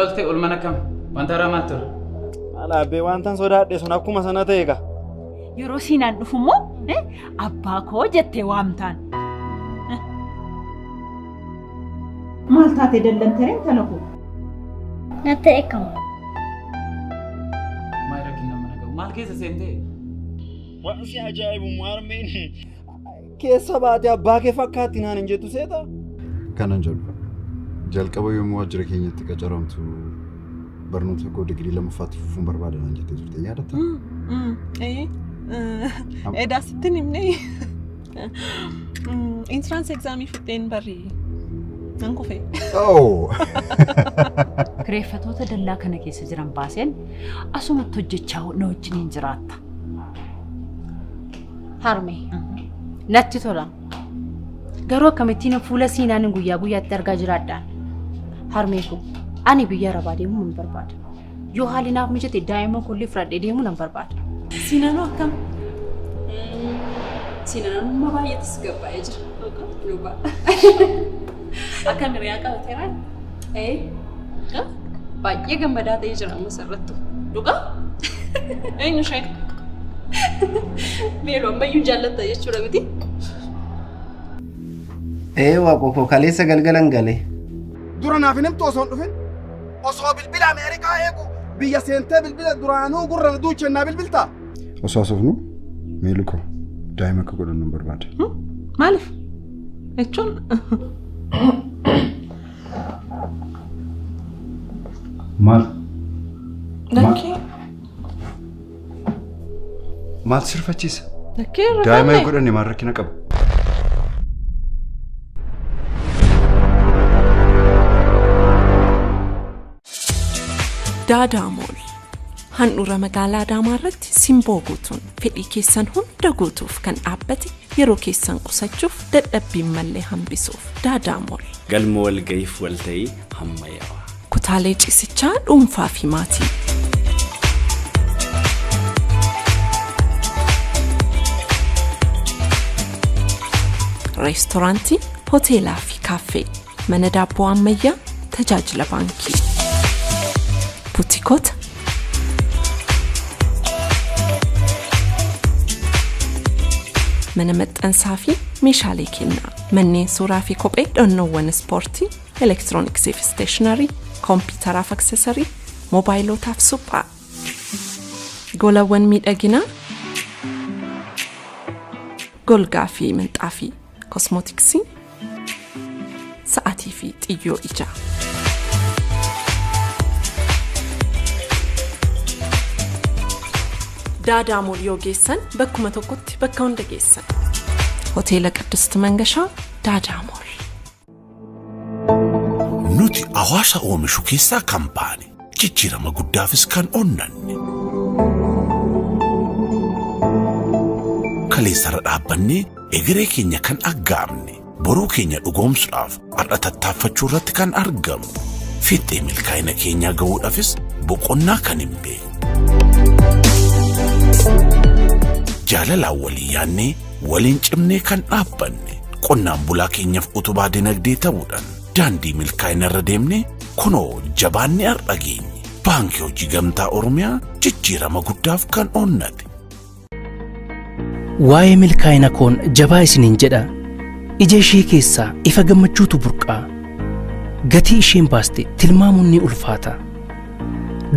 Galoolte ulmana kam wanta raamaa ture. Alaabbee wantan sodaadhe sun akkuma sana ta'e ka. Yeroo siinaan dhufummoo abbaa koo jettee waamtaan. Maal taate dallantareen tana koo? Natti eekamu. Maal rakkinna mana gahu maal keessa seentee? Waan si ajaa'ibu maarmeen keessa baate abbaa kee fakkaatti naan hin jettu seeta. Kanan jedhu jalqaba yommuu waajjira keenyatti qacaramtu barnoota koo digirii lammaffaatti fufuun barbaadan jettee turte yaadatta? Edaa sittin himnee insurance examii fixeen barri nan kufee. Kireeffatoota dallaa kana keessa jiran baaseen asumatti hojjechaa na wajjiniin jiraatta. Harme. Natti tola. Garuu akkamittiin fuula siinaan guyyaa guyyaatti argaa jiraadhaan. Harmee kun ani biyya Arabaa deemuu nan barbaada. Yoo haalli naaf mijate daa'ima kulli fudhadhee deemuu nan barbaada. Siinaanoo akkam? Siinaanoo amma baay'eetis gabbaa'ee jira. Luba. Akkam hiriyaa qabateeraan? Baay'ee gammadaa ta'ee jira amma sirrattu. Dhugaa? Eenyu ishee? Meeloo ammayyuu jaallatta jechuudha miti? Waaqoo kaleessa galgalan galee. Dura naaf hin himtu osoo hin dhufin osoo bilbila Ameerikaa eegu biyya seentee bilbila duraanuu gurra duuchennaa bilbiltaa. Osoo asofnu meeluko daa'ima akka godhannu barbaada. Maaliif? Jechuun maal? Dakkee. Maal sirfachiisa? Dakkee irra daa'ima godhanne maal rakkina qaba? Daadaamol handhuura magaalaa Adaamaa irratti simboo guutuun fedhii keessan hunda guutuuf kan dhaabbate yeroo keessan qusachuuf dadhabbiin mallee hambisuuf Daadaamol. Galma walga'iif walta'ii hammayyaawaa. Kutaalee ciisichaa dhuunfaa fi maatii. Reestooraantii, hoteelaa fi kaaffee, mana daabboo ammayyaa, tajaajila baankii. Buutikoota. Mana maxxansaa fi meeshaalee kennaa. Manneen suuraa fi kophee dhannoowwan ispoortii, elektirooniksii fi steeshinarii, koompiyuutaraa fi aksesarii, moobaayilotaa fi suphaa. Golawwan miidhaginaa. Golgaa fi minxaafii, kosmootiksii, sa'aatii fi xiyyoo ijaa. Daadaamol yoo geessan bakkuma tokkotti bakka hunda geessan. Hoteela Qiddusti Mangashaa Daadaamol. Nuti hawaasa oomishu keessaa kan baane jijjiirama guddaafis kan onnanne. Kaleessarra dhaabbannee egeree keenya kan aggaamne boruu keenya dhugoomsuudhaaf har'a tattaaffachuu irratti kan argamu. Fiixee milkaa'ina keenyaa ga'uudhaafis boqonnaa kan hin beekne. Jaalalaan walii yaannee waliin cimnee kan dhaabbanne qonnaan bulaa keenyaaf utubaa dinagdee ta'uudhaan daandii milkaa'ina irra deemne kunoo jabaannee har'a geenye. Baankii Hojii Gamtaa Oromiyaa jijjiirama guddaaf kan onnate. Waa'ee milkaa'ina koon jabaa isiniin jedha. Ija ishee keessaa ifa gammachuutu burqaa. Gatii isheen baaste tilmaamuun ni ulfaata.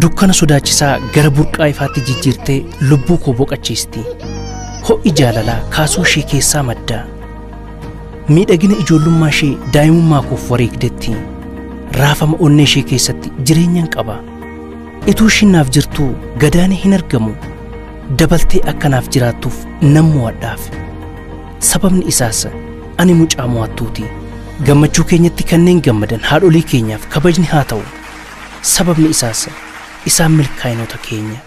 Dukkana sodaachisaa gara burqaa ifaatti jijjiirtee lubbuu koo boqachiisti. Ho'i jaalalaa kaasuu ishee keessaa madda. Miidhagina ijoollummaa ishee daa'imummaa koof wareegdetti. Raafama onnee ishee keessatti jireenyan qaba. Ituu isheen naaf jirtuu gadaanee hin argamu. Dabaltee akkanaaf jiraattuuf nan mo'adhaaf. Sababni isaas ani mucaa mo'attuuti. Gammachuu keenyatti kanneen gammadan haadholii keenyaaf kabajni haa ta'u. Sababni isaas isaan milkaa'inoota keenya.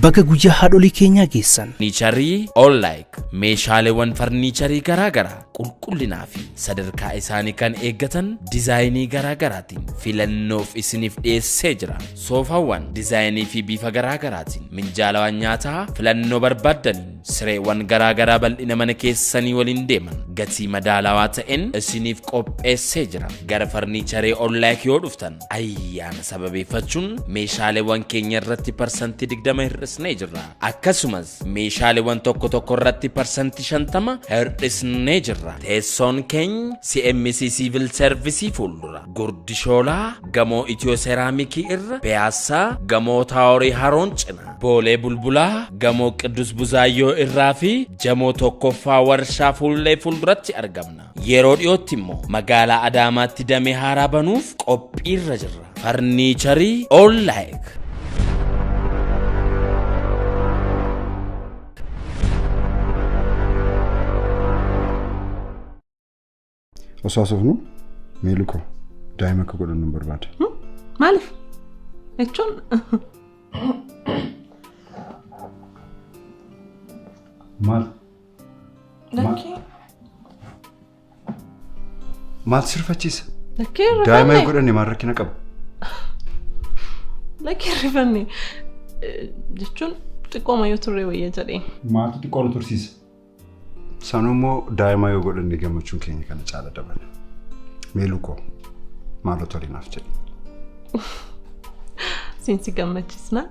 Baga guyyaa haadholii keenyaa geessan. Farniicharii All Like meeshaaleewwan farniicharii garaa garaa qulqullinaa fi sadarkaa isaanii kan eeggatan dizaayinii garaagaraatiin filannoof isiniif dhiyeessee jira. Soofaawwan dizaayinii fi bifa garaagaraatiin minjaalawwan nyaataa filannoo barbaaddaniin sireewwan garaagaraa bal'ina mana keessanii waliin deeman gatii madaalawaa ta'een isiniif qopheessee jira. Gara farniicharee Ollaayik yoo dhuftan ayyaana sababeeffachuun meeshaaleewwan keenya irratti parsantii 20 hir'isnee jirra. Akkasumas meeshaaleewwan tokko tokko irratti parsantii 50 hir'isnee jirra. Teessoon keenya CMC Civil Service fuuldura Gurdishoolaa gamoo Itiyoo Seeraamikii irra Piyaasaa gamoo Taaworii Haroon cina Boolee Bulbulaa gamoo Qiddus Buzaayyoo irraa fi jamoo tokkoffaa warshaa fuullee fuulduratti argamna. Yeroo dhiyootti immoo magaalaa Adaamaatti damee haaraa banuuf qophiirra jirra. Farniicharii Ollaayik. Osoo asofnu meeluko daa'ima akka godhannu barbaada. Maaliif? Jechuun maal? Lakkee. Maal sirfachiisa? Lakkee rifanne. Daa'ima godhanne maal rakkina qaba? Lakkee rifanne. Jechuun xiqqooma yoo turre wayya jedhee. Maaltu xiqqoon tursiisa? Sanuu immoo daa'ima yoo godhanne gammachuun keenya kana caala dabala. Meeluko maaloo tolinaaf jedhe. Siinsi gammachiisna.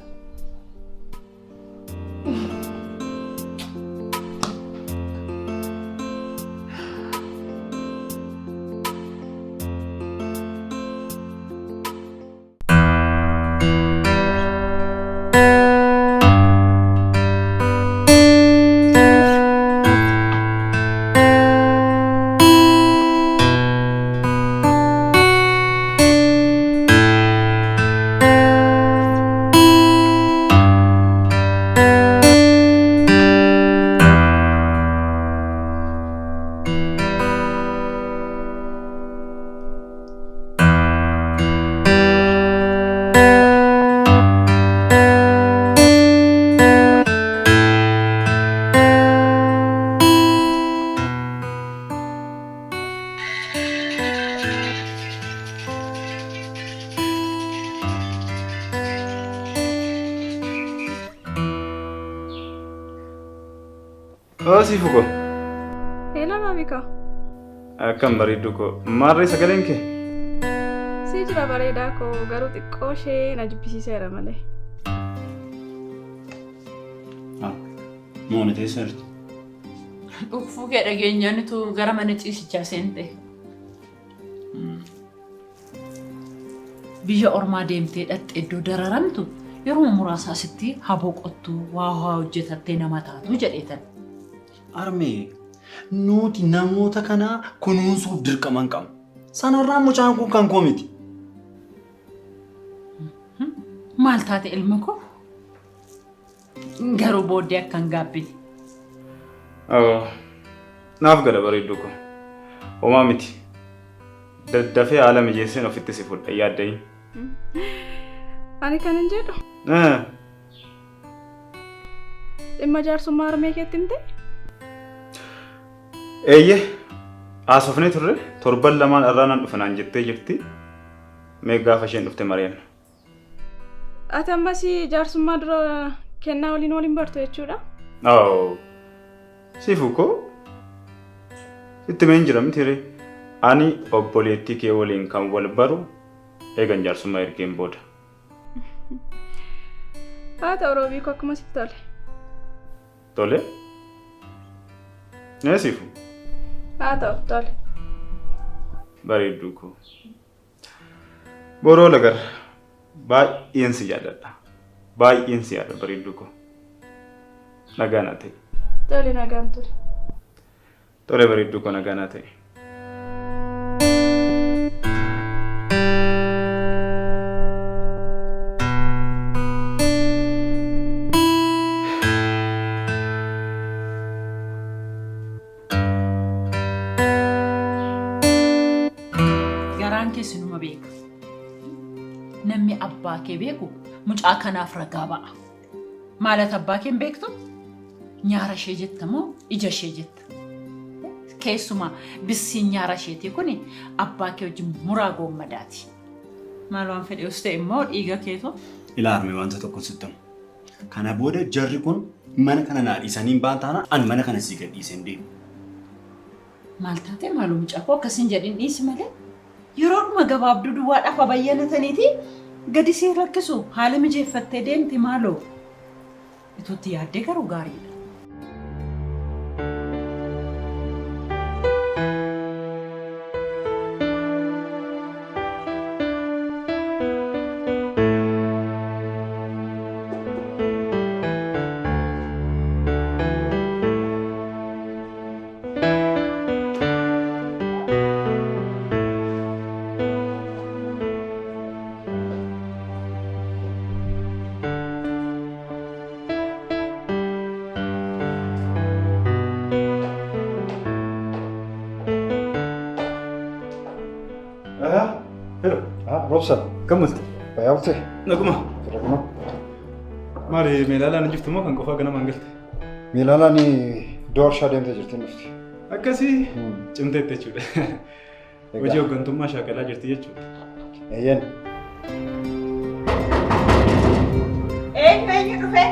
Si fugo. Hela mabika. Akkam bareeddu ko. Maarree sagaleen kee? Si jira bareedaa ko garuu xiqqoo ishee na jibbisiiseera malee. Mooni teesseerti. Uffuu kee dhageenyaanitu gara mana ciisichaa seente. Biyya ormaa deemtee dhattee iddoo dararamtu yeroo muraasaa sitti haboo qottu waa hojjetattee nama taatu jedheetan. Armee nuti namoota kana kunuunsuuf dirqaman qabna. Sanarraa mucaan kun kan koo miti. Maal taate ilma koo? Garuu booddee akkan gaabbine. Naaf gala bareeddu ko. Homaa miti. Daddafee haala mijeesseen ofitti si fudha yaaddayi. Ani kan hin jedhu. Dhimma jaarsummaa harmee keetti himte? Eeyyee haasofnee turre torban lamaan irraa nan dhufa naan jettee jirti. Mee gaafa isheen dhufte mari'anna. Ati ammas jaarsummaa dura kennaa waliin bartu jechuudha? Siifuu koo itti meen jira miti ree. Ani obboleettii kee waliin kan wal baru eegan jaarsummaa ergeen booda. Haa ta'u roobii koo akkuma sitti tole. Tole? Nee siifuu? Haa ta'u tole. Bareedduu koo. Boroo lagar baay'een si yaadadha. Baay'een si yaada bareedduu koo. Nagaan haa ta'e. Tole nagaan ture. Tole bareedduu koo nagaan haa ta'e. Sinuma beeka. Namni abbaa kee beeku mucaa kanaaf ragaa ba'a. Maalata abbaa kee beektu? Nyaara ishee jetta moo ija ishee jetta? keessumaa bissiin nyaara isheetii kun abbaa kee wajjin muraa goommadaati. Maal waan fedhe uste immoo dhiiga keetu. Ilaarme wanta tokko sittam. Kana booda jarri kun mana kana naa dhiisaniin baan taana an mana kana sii gad dhiiseen deemu. Maal taate maalum caqoo akkasiin jedhin dhiisi malee yeroo dhuma gabaabduu duwwaadhaaf abayyanataniiti gadi siin rakkisu haala mijeeffattee deemti maaloo ituutti yaaddee garuu gaariidha. Robson, kamu sih? Bayar sih? Naguma. Naguma. Mari Melala ni juftu mo kan qofa gana mangalte. Melala ni door shadem te jirti nufti. Akkasi cimte jechuudha. Hojii hooggantummaa shaakalaa jirti jechuudha. Eeyyan. Eenyu dhufe?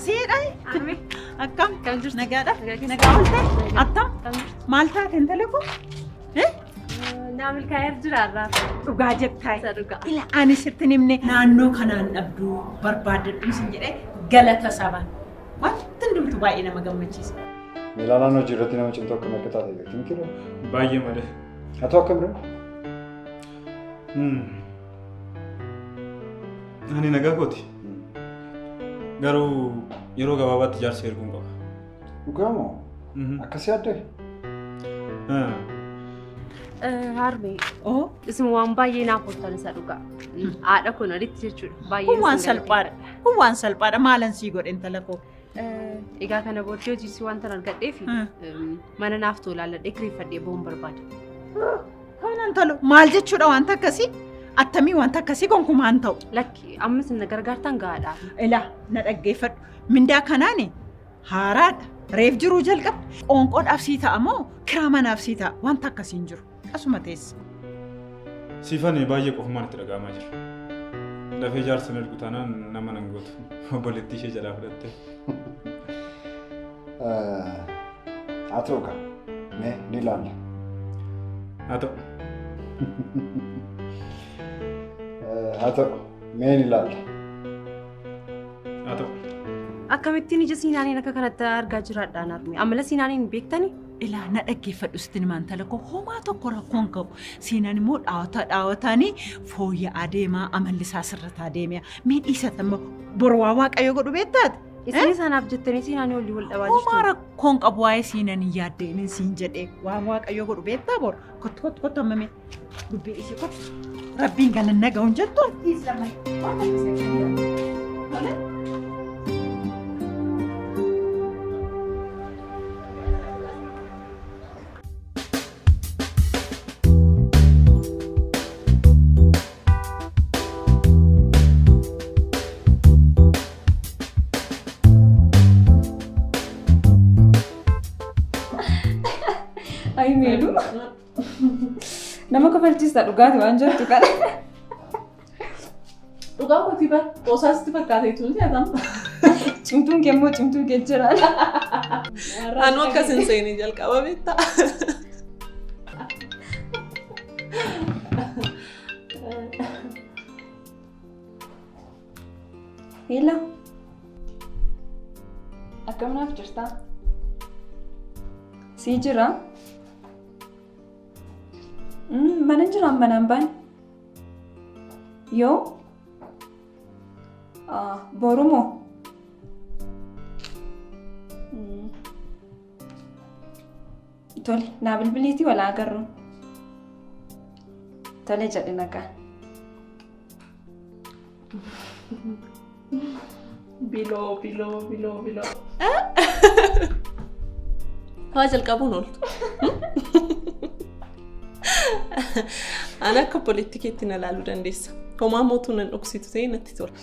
Siidhay? Akkam? Nagaadha? Nagaa oolte? Attam? Maal taate intala kun? Naamil kaayar jiraarraa. Dhugaa jettaa. Ila ani sirtin himne naannoo kanaan dhabduu barbaadadhu sin jedhee galata saban. Wanti hundumtu baay'ee nama gammachiisa. Melala no jirratti nama cimtuu akka akka taate beektiin kira. Baay'ee malee. Haa ta'u akkam bira? Ani nagaa kooti. Garuu yeroo gabaabaatti jaarsa erguun qaba. Dhugamoo? Akkasii addee? Harmee. Isin waan baay'ee naaf ooltan isa dhugaa. Haadha kun walitti jechuudha. Baay'ee kun waan salphaadha. Kun waan salphaadha maalan sii godhe intala koo. Egaa kana booddee hojii si wanta argadheef mana naaf tolaalladhee kireeffadhee bahuun barbaada. Kanan tolu maal jechuudha wanta akkasii? Attamii wanta akkasii gonkumaan ta'u. Lakki ammas na gargaartan gaadhaa. Ilaa na dhaggeeffadhu. Mindaa kanaani haaraadha. Reef jiruu jalqabde qoonqoodhaaf sii ta'a moo kiraa manaaf sii ta'a wanta akkasiin jiru. Asuma teessa. Siifanii baay'ee qofumaan itti dhaga'amaa jira. Lafee jaarsa ergu taanaan nama nan gootu. Obboleettii ishee jalaa fudhatte. Haa ta'u kaa. Mee ni ilaalla. Haa ta'u. Haa ta'u. Mee ni ilaalla. Haa ta'u. Akkamittiin ija siinaaniin akka kanatti argaa jiraadhaan harmee. Amala siinaaniin beektani? Ilaa na dhaggeeffadhu sitti himaan tala koo homaa tokko rakkoon qabu. Siinaan immoo dhaawatanii fooyya'aa deemaa amalli isaa sirrataa deemaa. Mee dhiisatamma borwaa waaqayyo godhu beektaati? Isin isaanaaf jettanii siinaanii olii wal dhabaa jirtu. Homaa rakkoon qabu waa'ee siinaan hin yaaddeenin siin jedhee waan waaqayyo godhu beektaa bor. Kottu hammame dubbii ishee kottu. Rabbiin galanna ga'uun jettuun dhiisamma. Ay Melu. Nama kafalchiista dhugaati waan jirtu kana. Dhugaa kooti ba toosaasti fakkaatee tulti atamu. Cimtuun kee immoo cimtuu kee jiraan. Anu akkas hin seenii jalqaba beektaa. Hila. Akkam naaf jirtaa? Sii jira? Mana jiraan manaan baan? Yoo? Borumoo? Tole, naa bilbiliitii walaa agarru. Tole jedhe nagaan. Biloo. Haa jalqabuun ooltu. Ani akka politikeetti na ilaaluu dandeessa. Homaa mootuu nan dhoksitu ta'e natti tola.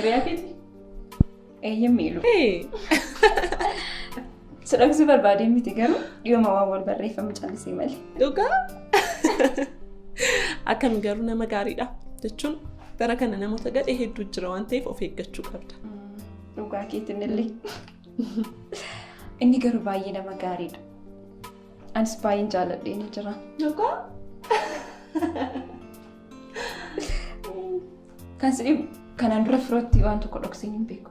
Riyaakiti. Eeyyamiilu. Sodhaksuu barbaadee miti garuu dhiyooma waan wal barreeffamu callisee malee. Dhugaa? Akkam garuu nama gaariidha jechuun bara kana namoota gadhee hedduu jira waan ta'eef of eeggachuu qabda. Dhugaa keetiin illee. Inni garuu baay'ee nama gaariidha. Anis baay'een jaalladhee ni jira. Dhugaa? Kan sidhiibu kanaan dura firootti waan tokko dhokseen hin beeku.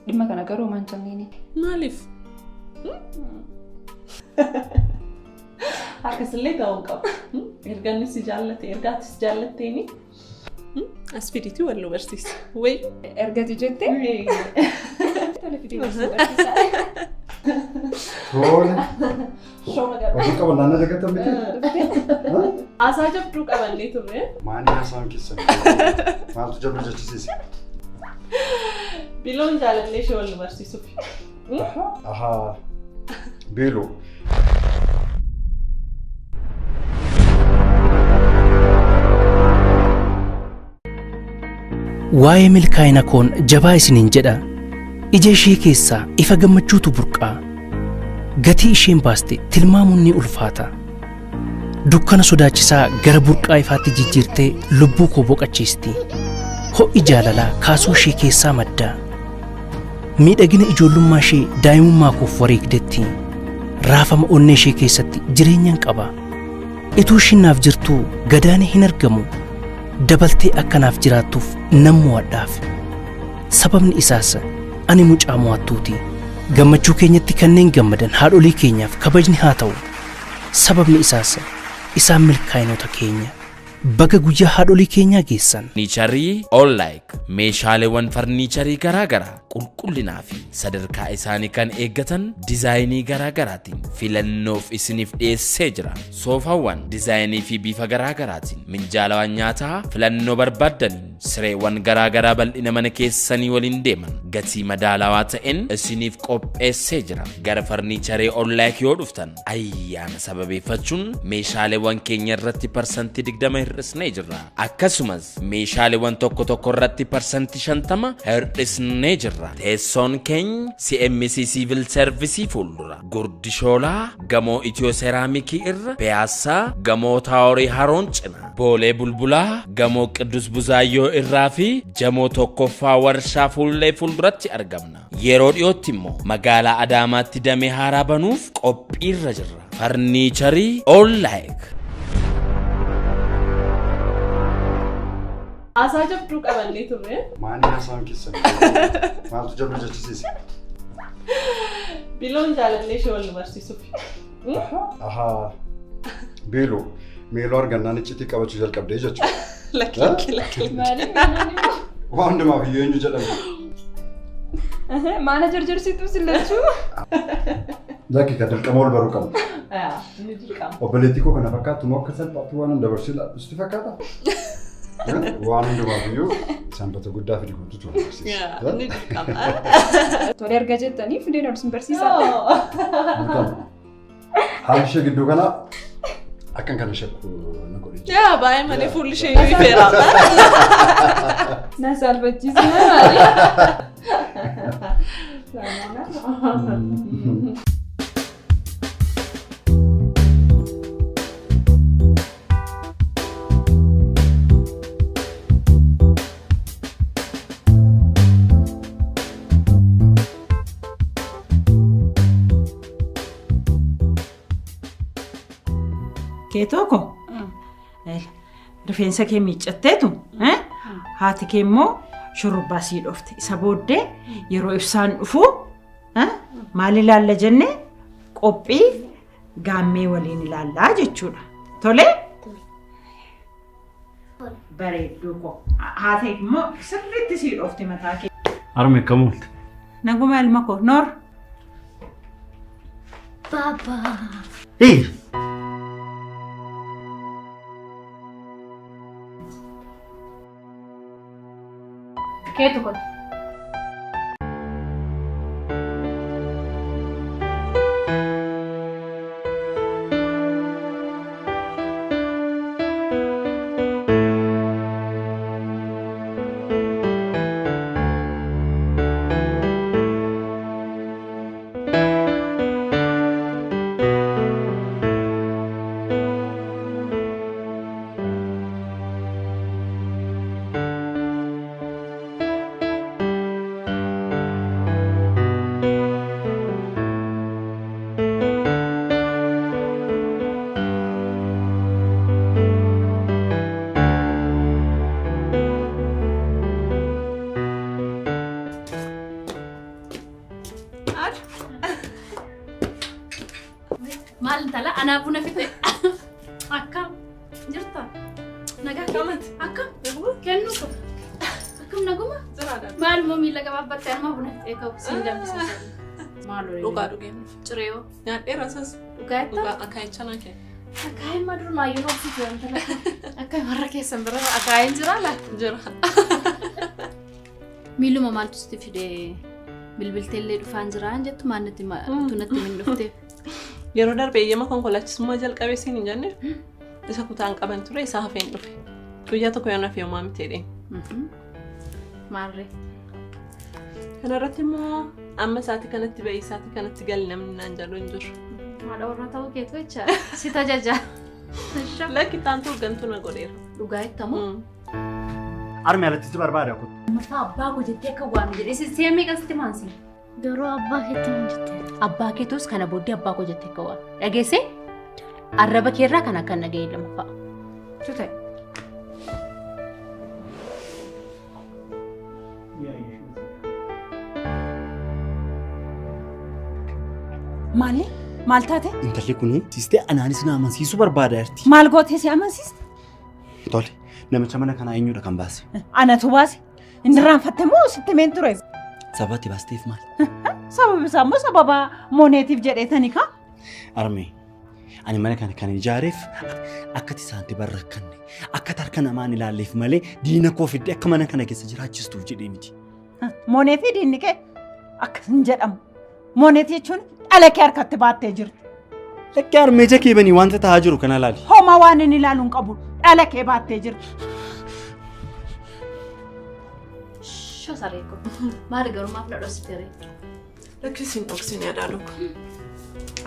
Dhimma kana garuu maan jamiini. Maaliif? Akkasillee ta'uu qaba. Erganni si jaallate, ergaatis jaallatteeni. As fidiitii wal nu barsiisa. Wayi? Ergati jettee? Tole fidii barsiisa. Tole. Hojii qaban naannoo jagatan miti? Haasaa jabduu qabannee turre. Maanii haasaan keessan? Maaltu jabduu jechisiise? Biloon jaalallee ishee wal nu barsiisuuf. Ahaa. Biloo. Waa'ee milkaa'ina koon jabaa isiniin jedha. Ija ishee keessaa ifa gammachuutu burqaa. Gatii isheen baaste tilmaamuun ni ulfaata. Dukkana sodaachisaa gara burqaa ifaatti jijjiirtee lubbuu koo boqachiisti. Ho'i jaalalaa kaasuu ishee keessaa madda. Miidhagina ijoollummaa ishee daa'imummaa koof wareegdetti. Raafama onnee ishee keessatti jireenyaan qaba. Ituu ishiin naaf jirtuu gadaane hin argamu. Dabaltee akkanaaf jiraattuuf nan mo'adhaaf. Sababni isaas ani mucaa mo'attuuti. Gammachuu keenyatti kanneen gammadan haadholii keenyaaf kabajni haa ta'u. Sababni isaas isaan milkaa'inoota keenya. Baga guyyaa haadholii keenyaa geessan. Farniicharii All-like meeshaaleewwan farniicharii garaagaraa qulqullinaa fi sadarkaa isaanii kan eeggatan dizaayinii garaagaraatiin filannoof isiniif dhiyeessee jira. Soofaawwan dizaayinii fi bifa garaagaraatiin minjaalawwan nyaataa filannoo barbaaddaniin sireewwan garaagaraa bal'ina mana keessanii waliin deeman gatii madaalawaa ta'een isiniif qopheessee jira. Gara farniicharii All-like yoo dhuftan ayyaana sababeeffachuun meeshaaleewwan keenya irratti parsantii 20 hir'isnee jirra. Akkasumas meeshaaleewwan tokko tokko irratti parsantii 50 hir'isnee jirra. Teessoon keenya CMC Civil Service fuuldura Gurdishoolaa gamoo Itiyoo Seeraamikii irra Piyaasaa gamoo Taaworii Haroon cina Boolee Bulbulaa gamoo Qiddus Buzaayyoo irraa fi jamoo tokkoffaa warshaa fuullee fuulduratti argamna. Yeroo dhiyootti immoo magaalaa Adaamaatti damee haaraa banuuf qophiirra jirra. Farniicharii All-like. Haasaa jabduu qabannee turre. Maanii haasaan keessan? Maaltu jabduu jechisiise? Biloon jaalallee ishee wal nu barsiisuuf. Ahaa. Biloo. Meeloo argannaan iccitii qabachuu jalqabdee jechuudha. Lakki. Waan hundumaaf iyyuu eenyu jedhamu? Maana jarjarsiituuf sillachuu? Lakki kan dirqama ol baruu qabna. Inni dirqama. Obboleettii koo kana fakkaatu moo akka salphaatti waan hin dabarsii laatusti fakkaata? Waan hundumaaf iyyuu sanbata guddaa fidii guutuu ture barsiisa. Inni dirqama. Tole erga jettanii fideen ol sin barsiisa. Haalli ishee gidduu kana akkan kana shakku na godhe. Yaa baay'ee malee fuulli ishee yoo ifeera. Na salphachiisa maali? Keetoko rifeensa kee miiccatteetu haati kee immoo shurrubbaa sii dhofte isa booddee yeroo ibsaan dhufu maal ilaalla jenne qophii gaammee waliin ilaallaa jechuudha. Tole? Bareedduu koo haati immoo sirriitti sii dhofte mataa kee. Arme kamulte. Naguma ilma koo Noor. Papa. Hey. Keetoko. Ana buna fite. Akkam jirta. Nagaa kamat. Akkam kennu ko. Akkam naguma. Maal momi laga babbatte amma buna fite ka sin dambisa. Maalo. Dhugaa dhugeen. Cireo. Nyaadhee rasas. Dhugaa Dhugaa akaayichaa kee. Akaay madur ma yuno fitu antala. Akaay warra keessan bira akaay jira la. Jira. Miiluma maaltu sitti fide bilbilteellee dhufaan jiraan jettu maannatti tunatti min dhufteef. Yeroo darbee eeyyama konkolaachisummaa jalqabee siin hin jenne isa kutaan qaban ture isaa hafeen dhufe. Guyyaa tokko yoo nafe homaa miti jedheen. Maarree. Kana irratti immoo amma sa'aatii kanatti ba'ii sa'aatii kanatti gali namni naan jaluu hin jiru. Haadha warra ta'uu keetu jecha si tajaajila. Lakki taantu hooggantuu na godheera. Dhugaa ittamu. Armi alatti si barbaada kun. Mataa abbaa koo jettee akka waan jedhe si meeqa sitti maansi? Garuu abbaa keetti waan jettee. Abbaa keetus kana booddee abbaa koo jettee akka waan. Dhageessee? Arraba keerraa kan akka nagahee lama fa'a. Tutee. Maali? Maal taate? Intalli kuni siistee anaanis na amansiisuu barbaada jirti. Maal gootee si amansiiste? Tole, namicha mana kanaa eenyudha kan baase? Anatu baase. Inni raanfatte moo sitti meen ture? Sababatti baasteef maal? Sababi isaa immoo sababa mooneetiif jedheetani ka? Armi, ani mana kana kan ijaareef akka tisaanti barrakkanne akka tarka namaan ilaalleef malee diina koo fidde akka mana kana keessa jiraachistuuf jedhee miti. Moonee fi diinni kee akkas hin jedhamu. Mooneeti jechuun dhala kee harkatti baattee jirti. Lakkee armeeja kee banii wanta ta'aa jiru kana laali. Homaa waan inni ilaalu hin qabu dhala kee baattee jirti. Sareeko. Maali garuu maaf na dhositere? Lakkisiin dhoksin yaada luka.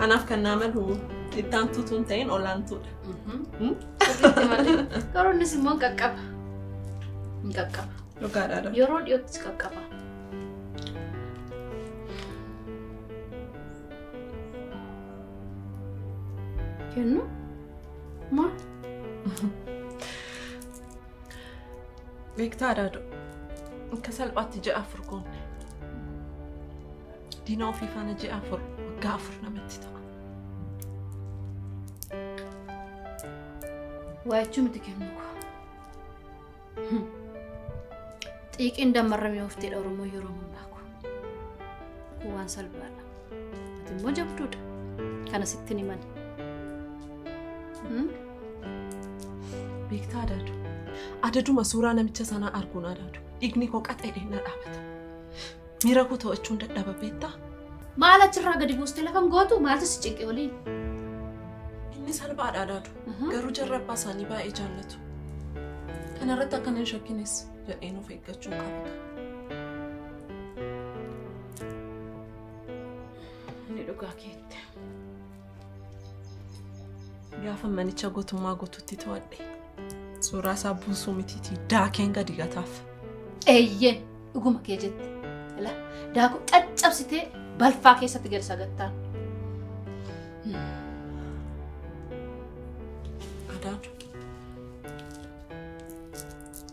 Anaaf kan naa malu ittaan tutuun ta'in olaantuudha. Garuu innis immoo qaqqaba. Hin qaqqaba. Dhugaadhaadha. Yeroo dhiyoottis qaqqaba. Kennu? Maal? Beektaadhaadha. Akka salphaatti ji'a afur goone. Diina ofii faana ji'a afur waggaa afur namatti ta'a. Waa jechuun miti kennu ko. Xiiqiin dammarramee oftee Oromoo yeroo hundaa ko. Waan salphaadha. Ati immoo jabduudha. Kana sitti ni mali. Beektaa adaadu. Adaduma suuraa namicha sanaa arguun adaadu. Dhiigni koo qaxeedhee na dhaabata. Miira koo to'achuun dadhaba beektaa? Maal achirraa gadi buustee lafan gootu maaltu si cinqe waliin? Inni salphaadha adaadu. Garuu jarra abbaa isaanii baay'ee jaallatu. Kana irratti akka hin shakkines jedheen of eeggachuu qaba. Inni dhugaa keette. Gaafa manicha gootummaa gootutti to'adhe. Suuraa isaa buusuu mitiitii daakeen gadi gataaf. Eeyyee dhuguma kee jette. Daakuu caccabsitee balfaa keessatti gadi sagattaan. Adaadu.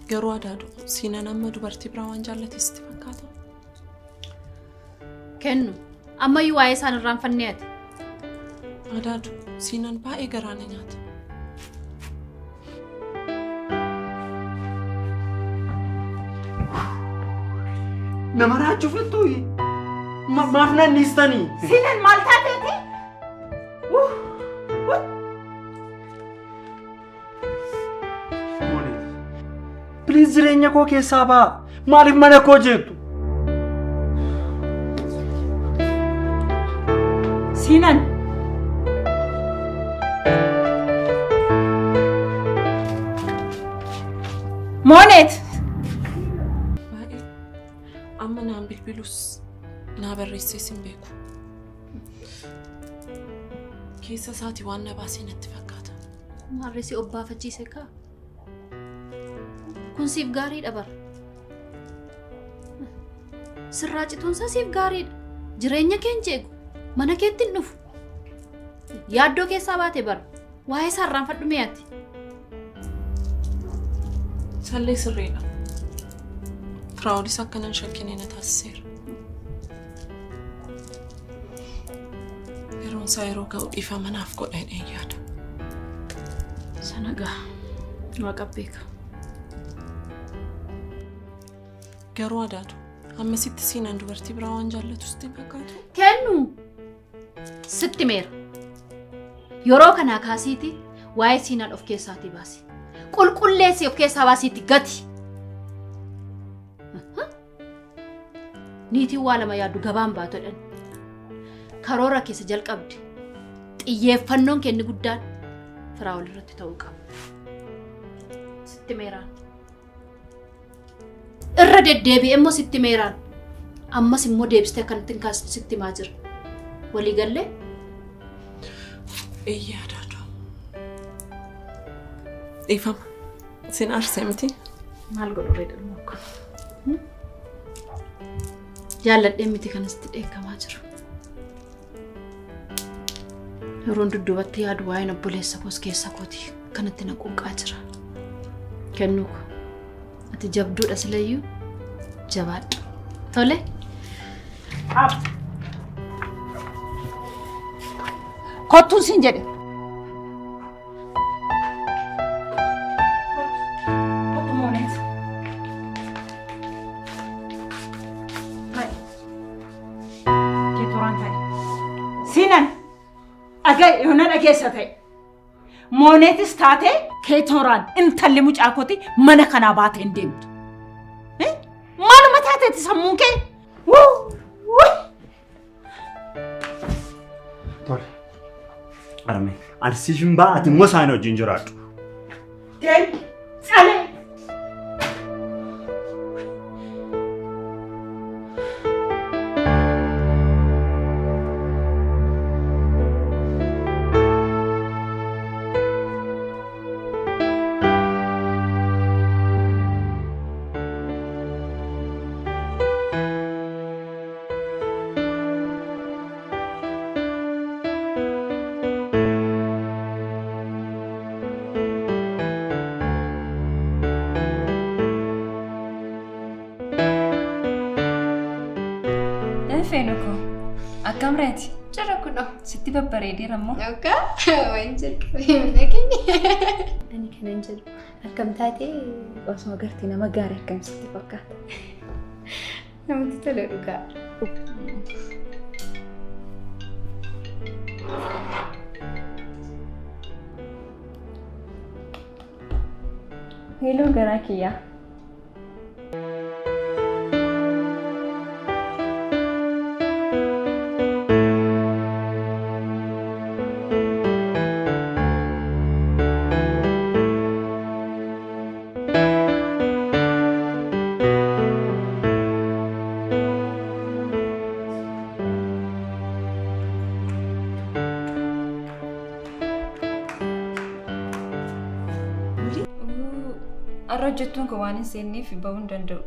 Garuu adaadu siinan amma dubartii biraa waan jaallates itti fakkaata. Kennu ammayyuu waa'ee isaan irraanfannee ati. Adaadu siinan baay'ee garaana nyaata. Nama raachuuf jettuuyi. Maaf nanniistanii. Siinan maal taateeti? Please jireenya koo keessaa ba'a. Maaliif mana koo jeeqtu? Siinan. Moonet. Amma naan bilbilus naa barreessees hin beeku. Keessa isaatii waan na baasee natti fakkaata. Maarreessi obbaafachiise kaa? Kun siif gaariidha bara. Sirraa cituunsaa siif gaariidha. Jireenya keen jeegu. Mana keetti hin dhufu. Yaaddoo keessaa baate bara. Waa'ee isaa irraanfadhu mi'aatti. Sallee sirriidha. Firaa'olis akkanan shakkine na taasiseera. Yeroon isaa yeroo ga'u dhiifamanaaf godheen yaada. Sanagaa waaqa beeka. Garuu adaatu ammasitti siinaan dubartii biraa waan jaallatu sitti fakkaatu. Kennu sitti meera. Yeroo kanaa kaasiiti waa'ee siinaan of keessaatii baasi. Qulqulleessi of keessaa baasiitti gati. Niitiin waa lama yaaddu gabaan baatodhan. Karoora keessa jalqabdi. Xiyyeeffannoon kenni guddaan firaa walirratti ta'uu qaba. Sitti meeraan. Irra deddeebi'ee immoo sitti meeraan. Ammas immoo deebistee akkanatti hin kaasitu sitti maa jira. Walii gallee? Iyyaadaadha. Dhiifama. Sin arsee miti? Maal godhu reedhan akka? Jaalladheen miti kanatti dheekkamaa jiru. Yeroon dudduubatti yaadu waa'een obboleessa koos keessa kooti kanatti na quuqaa jira. Kennuuko ati jabduudha silayyuu jabaadhu. Tole? Kottuun siin jedhe. Yoona dhageessa ta'e mooneetis taate keetoraan intalli mucaakooti mana kanaa baatee hin deemtu. Maaluma taateeti sammuun kee? Tole. Arme, ani siifin baa'ati immoo isaan wajjin jiraadhu. Deemi, salee. Fenuko, akkam reeti? Jara kuno. Sitti babbareedeera ammoo. Akka waan jalqabee dhaqee. Ani kanan jedhu akkam taate osoo agartee nama gaarii akkam sitti fakkaata. Namatti tola dhugaa. Hello garaa kiyyaa. Arrojjettuun kun waan hin seenneef bahuu hin danda'u.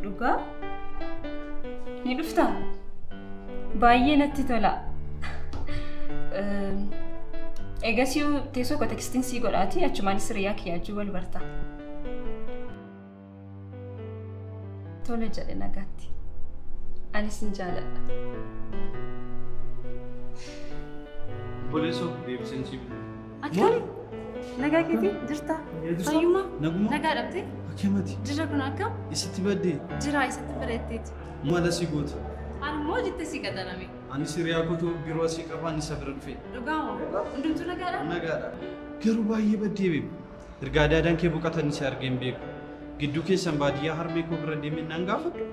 Dhugaa? Ni dhuftaa? Baay'ee natti tola. Eegasii teessoo tekstiin sii godhaati achumaanis hiriyaa kiyyaachuu wal barta. Tole jedhe nagaatti. Anis hin jaaladha. Boleessoo deebiseen sii bilu. Akkami? Nagaa keetii jirta? Fayyummaa? Naguma? Nagaa dhabdee? Akkamitti? Jira kun akkam? Isitti baddee? Jira isatti bareetteeti. Maala si goota? Ani immoo jettee si qaxarame. Ani siriyaa kootu biroo asii qabaan isa bira dhufe. Dhugaa moo? Hundumtuu nagaadha? Nagaadha. Garuu baay'ee baddee beeku. Ergaa daadaan kee boqotan si argeen beeku. Gidduu keessan baadiyyaa harmee koo bira deemee naan gaafadhu.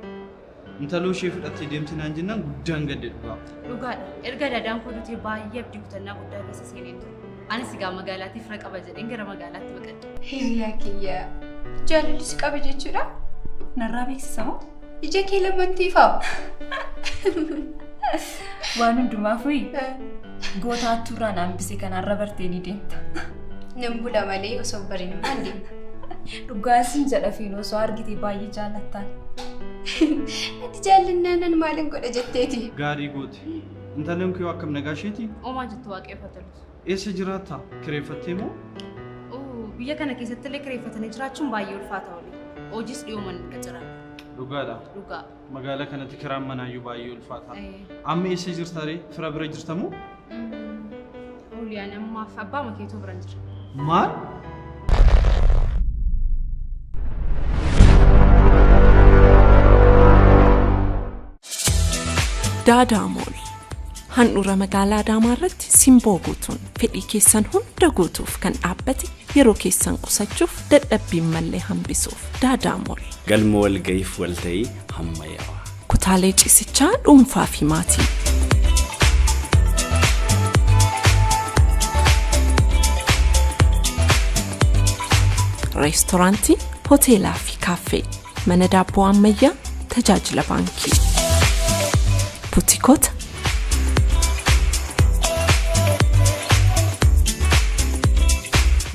Intaloo ishee fudhattee deemti naan jennaan guddaan gadde dhugaa. Dhugaadha. Erga daadaan koo dhutee baay'ee abdii kutannaa guddaa keessa seeneen ture. Anis egaa magaalaatti fira qaba jedheen gara magaalaatti baqadhe. Hiriyaa kiyyaa. Jaalalli si qaba jechuudha? Narraa beeksisa moo? Ija kee lamantiifaa. Waan hundumaafuu goota turraan hambisee kanarra bartee ni deemta. Nan bula malee osoo bariin maal deemta? Dhugaasin jedha fiin osoo argite baay'ee jaallattaan. Ati jaallannaan maalin godha jetteeti? Gaarii gooti. Intalleen kee akkam nagaa isheeti? Oomaa jettu waaqeffatalu. Eessa jiraata? Kireeffattee moo? Biyya kana keessatti illee kireeffatanii jiraachuun baay'ee ulfaataa oli. Hojiis dhiyooman qacaran. Dhugaadha. Dhugaa. Magaalaa kanatti kiraan manaayyuu baay'ee ulfaata. Amma eessa jirta ree? Fira bira jirtamoo? Oliyaan ammaaf abbaa makeetuu bira jira. Maal? Daadaa Mool. Handhuura magaalaa Adaamaa irratti simboo guutuun fedhii keessan hunda guutuuf kan dhaabbate yeroo keessan qusachuuf dadhabbiin mallee hambisuuf Daadaa Mool. Galma walga'iif walta'ii hammayyaawaa. Kutaalee ciisichaa dhuunfaa fi maatii. Reestooraantii, hoteelaa fi kaaffee, mana daabboo ammayyaa, tajaajila baankii. Buutikoota.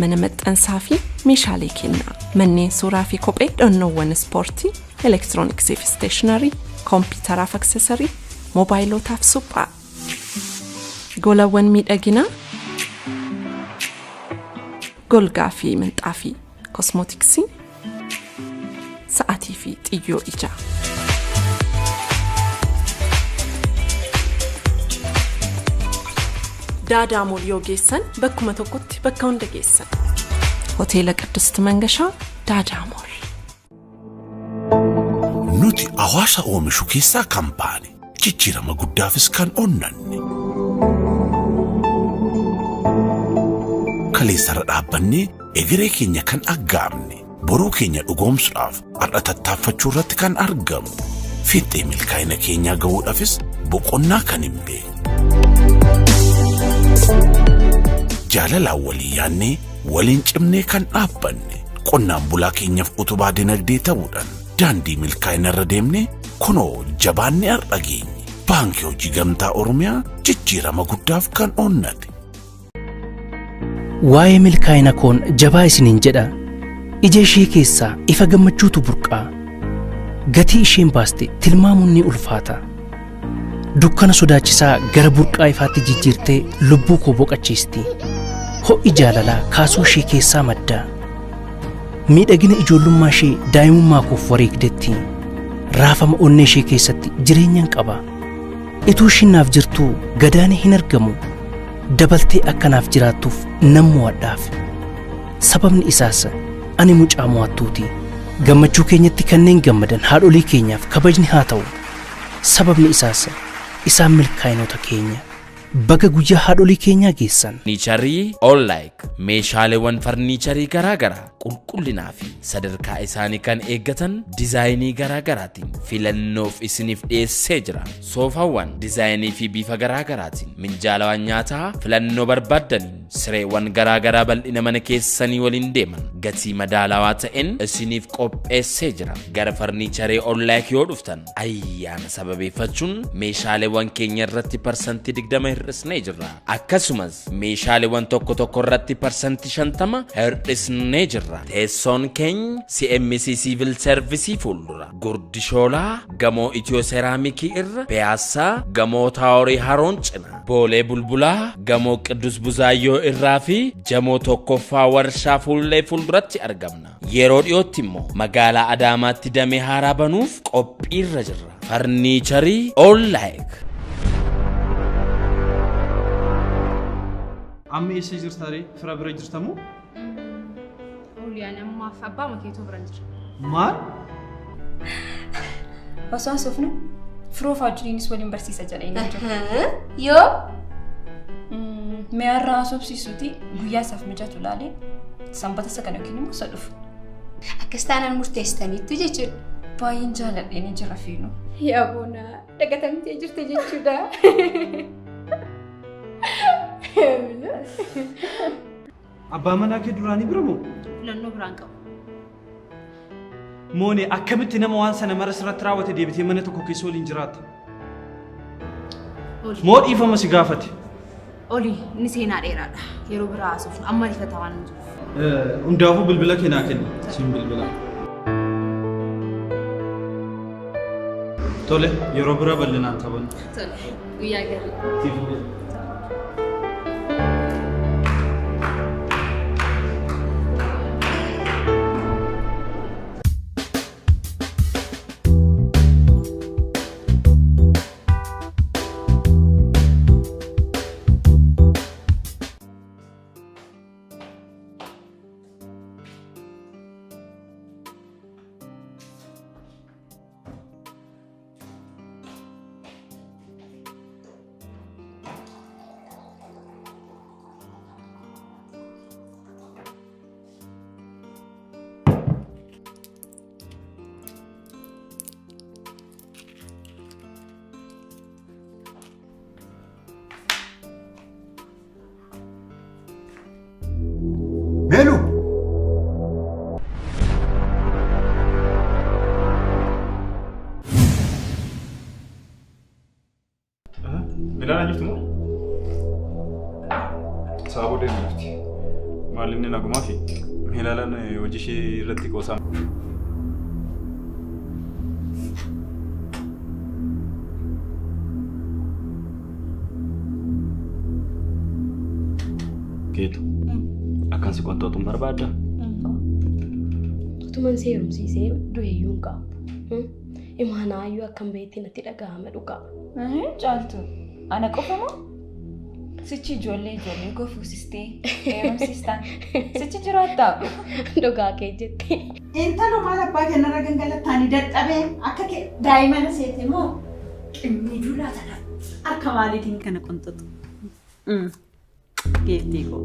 Mana maxxansaa fi meeshaalee kennaa. Manneen suuraa fi kophee dhannoowwan ispoortii, elektirooniksii fi isteeshinarii, koompiyuutaraa fi aksesarii, moobaayilotaa fi suphaa. Golawwan miidhaginaa. Golgaa fi minxaafii, kosmootiksii, sa'aatii fi xiyyoo ijaa. Daadaa Mool yoo geessan bakkuma tokkotti bakka hunda geessan. Hoteela Qiddust Mangashaa Daadaa Mool. Nuti hawaasa oomishu keessaa kan baane jijjiirama guddaafis kan onnanne. Kaleessarra dhaabbannee egeree keenya kan aggaamne boruu keenya dhugoomsuudhaaf har'a tattaaffachuu irratti kan argamu. Fiixee milkaa'ina keenyaa ga'uudhaafis boqonnaa kan hin beekne. Jaalalaan walii yaannee waliin cimnee kan dhaabbanne qonnaan bulaa keenyaaf utubaa dinagdee ta'uudhaan daandii milkaa'ina irra deemnee kunoo jabaannee har'a geenye. Baankii Hojii Gamtaa Oromiyaa jijjiirama guddaaf kan onnate. Waa'ee milkaa'ina koon jabaa isiniin jedha. Ija ishee keessaa ifa gammachuutu burqaa. Gatii isheen baaste tilmaamuun ni ulfaata. Dukkana sodaachisaa gara burqaa ifaatti jijjiirtee lubbuu koo boqachiisti. Ho'i jaalalaa kaasuu ishee keessaa madda. Miidhagina ijoollummaa ishee daa'imummaa koof wareegdetti. Raafama onnee ishee keessatti jireenyaan qaba. Ituu ishiin naaf jirtuu gadaanee hin argamu. Dabaltee akkanaaf jiraattuuf nan mo'adhaaf. Sababni isaas ani mucaa mo'attuuti. Gammachuu keenyatti kanneen gammadan haadholii keenyaaf kabajni haa ta'u. Sababni isaas isaan milkaa'inoota keenya. Baga guyyaa haadholii keenyaa geessan. Farniicharii All-like meeshaaleewwan farniicharii garaagaraa qulqullinaa fi sadarkaa isaanii kan eeggatan dizaayinii garaagaraatiin filannoof isiniif dhiyeessee jira. Soofaawwan dizaayinii fi bifa garaagaraatiin minjaalawwan nyaataa filannoo barbaaddaniin sireewwan garaagaraa bal'ina mana keessanii waliin deeman gatii madaalawaa ta'een isiniif qopheessee jira. Gara farniicharii All-like yoo dhuftan ayyaana sababeeffachuun meeshaaleewwan keenya irratti parsantii 20 hir'isnee jirra. Akkasumas meeshaaleewwan tokko tokko irratti parsantii 50 hir'isnee jirra. Teessoon keenya CMC Civil Service fuuldura Gurdishoolaa gamoo Itiyoo Seeraamikii irra Piyaasaa gamoo Taaworii Haroon cina Boolee Bulbulaa gamoo Qiddus Buzaayyoo irraa fi jamoo tokkoffaa warshaa fuullee fuulduratti argamna. Yeroo dhiyootti immoo magaalaa Adaamaatti damee haaraa banuuf qophiirra jirra. Farniicharii All-like. Amma eessa jirta ree? Fira bira jirtamoo? Oliyaan ammaaf abbaa makeetuu bira jira. Maal? Osoo haasofnu firoof wajjiniinis waliin barsiisa jedhanii jiru. Yoo? Mi'aarraa haasofsiisuuti guyyaa isaaf mijatu laalee sanbata isa kana yookiin immoo isa dhufu. Akkas taanaan murteessitaniittu jechuudha. Baay'een jaaladheen jira fiinu. Yaa boona dagatamtee jirte jechuudha. Abbaa manaa kee duraanii bira moo? Filannoo biraan qabu. Moonee akkamitti nama waan sana mara sirratti raawwate deebitee mana tokko keessa waliin jiraatta? Moo dhiifama si gaafate? Oli, inni seenaa dheeraadha. Yeroo biraa haasofnu amma rifata waan hin jiru. Hundaafuu bilbila kennaa kenni. Siin bilbila. Tole, yeroo biraa bal'inaan taphannu. Tole, guyyaa gaarii. ilaalaa jirtu moo? Saaboo deemnifti. Maal inni nagumaa fi ilaalaan hojii ishee irratti qoosaa. Keetu akkan si qonxootuun barbaadda? Utuman seerumsiisee du'eeyyuu hin qabu. Imaanaayyuu akkam beetti natti dhagahame dhugaa. Caaltu ana qofa moo? Sichi ijoollee koo fuusistee heerumsiistaan sichi jiraattaa? Dhugaa kee jettee. Intalo maal abbaa kennarra gangalattaanii dadhabee akka daa'imman seete moo qimmii duulaa tana akka maaliitiin kana qonxotu? Geettii koo.